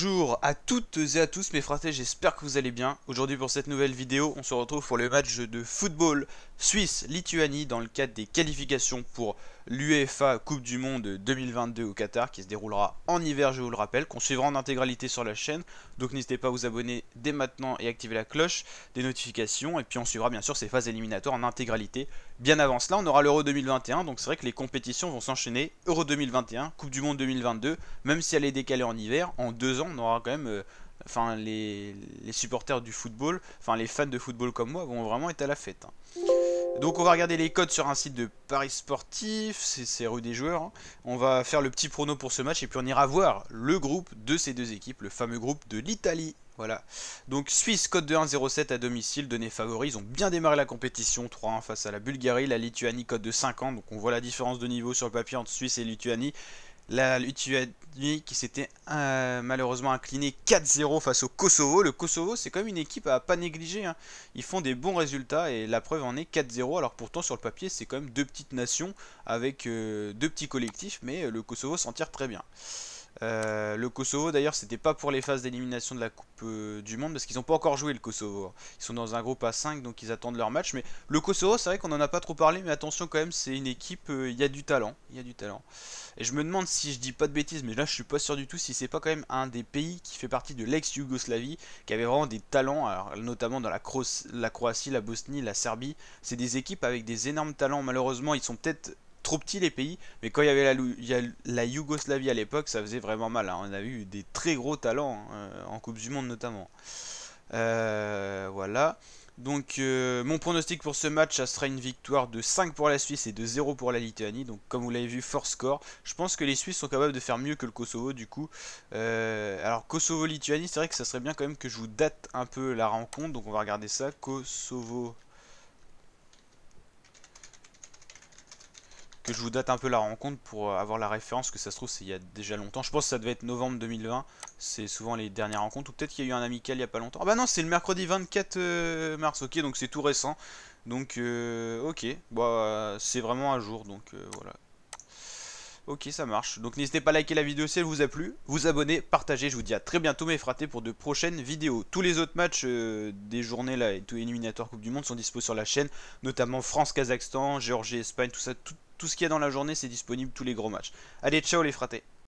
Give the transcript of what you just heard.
Bonjour à toutes et à tous mes fratés, j'espère que vous allez bien. Aujourd'hui pour cette nouvelle vidéo, on se retrouve pour le match de football Suisse-Lituanie dans le cadre des qualifications pour l'UEFA Coupe du Monde 2022 au Qatar qui se déroulera en hiver, je vous le rappelle, qu'on suivra en intégralité sur la chaîne. Donc n'hésitez pas à vous abonner dès maintenant et activer la cloche des notifications. Et puis on suivra bien sûr ces phases éliminatoires en intégralité. Bien avant cela, on aura l'Euro 2021, donc c'est vrai que les compétitions vont s'enchaîner. Euro 2021, Coupe du Monde 2022, même si elle est décalée en hiver, en 2 ans, on aura quand même... Enfin, les supporters du football, enfin les fans de football comme moi vont vraiment être à la fête, hein. Donc on va regarder les codes sur un site de paris sportif, c'est rue des joueurs, hein. On va faire le petit prono pour ce match et puis on ira voir le groupe de ces deux équipes, le fameux groupe de l'Italie. Voilà. Donc Suisse, cote de 1,07 à domicile, donné favori. Ils ont bien démarré la compétition, 3-1 face à la Bulgarie. La Lituanie, cote de 50. Donc on voit la différence de niveau sur le papier entre Suisse et Lituanie. La Lituanie qui s'était malheureusement inclinée 4-0 face au Kosovo. Le Kosovo, c'est quand même une équipe à pas négliger, hein. Ils font des bons résultats et la preuve en est 4-0. Alors pourtant sur le papier, c'est quand même deux petites nations avec deux petits collectifs, mais le Kosovo s'en tire très bien. Le Kosovo d'ailleurs c'était pas pour les phases d'élimination de la Coupe du Monde parce qu'ils n'ont pas encore joué le Kosovo. Ils sont dans un groupe à 5 donc ils attendent leur match. Mais le Kosovo c'est vrai qu'on en a pas trop parlé mais attention quand même c'est une équipe, il y a du talent. Il y a du talent. Et je me demande si je dis pas de bêtises mais là je suis pas sûr du tout si c'est pas quand même un des pays qui fait partie de l'ex-Yougoslavie qui avait vraiment des talents, alors, notamment dans la Croatie, la Bosnie, la Serbie. C'est des équipes avec des énormes talents. Malheureusement ils sont peut-être trop petits les pays, mais quand il y avait la Yougoslavie à l'époque, ça faisait vraiment mal, hein. On a eu des très gros talents, hein, en Coupe du Monde notamment. Voilà. Donc mon pronostic pour ce match, ça sera une victoire de 5 pour la Suisse et de 0 pour la Lituanie. Donc comme vous l'avez vu, fort score. Je pense que les Suisses sont capables de faire mieux que le Kosovo du coup. Alors Kosovo-Lituanie, c'est vrai que ça serait bien quand même que je vous date un peu la rencontre. Donc on va regarder ça. Kosovo... Que je vous date un peu la rencontre pour avoir la référence, que ça se trouve c'est il y a déjà longtemps. Je pense que ça devait être novembre 2020, c'est souvent les dernières rencontres, ou peut-être qu'il y a eu un amical il y a pas longtemps. Ah bah non, c'est le mercredi 24 mars, ok, donc c'est tout récent. Donc ok, bah, c'est vraiment à jour, donc voilà. Ok, ça marche. Donc n'hésitez pas à liker la vidéo si elle vous a plu, vous abonner, partager. Je vous dis à très bientôt mes fratés pour de prochaines vidéos. Tous les autres matchs des journées là et tout éliminatoire Coupe du Monde sont dispo sur la chaîne, notamment France-Kazakhstan, Géorgie-Espagne, tout ça, tout ce qu'il y a dans la journée c'est disponible, tous les gros matchs. Allez, ciao les fratés.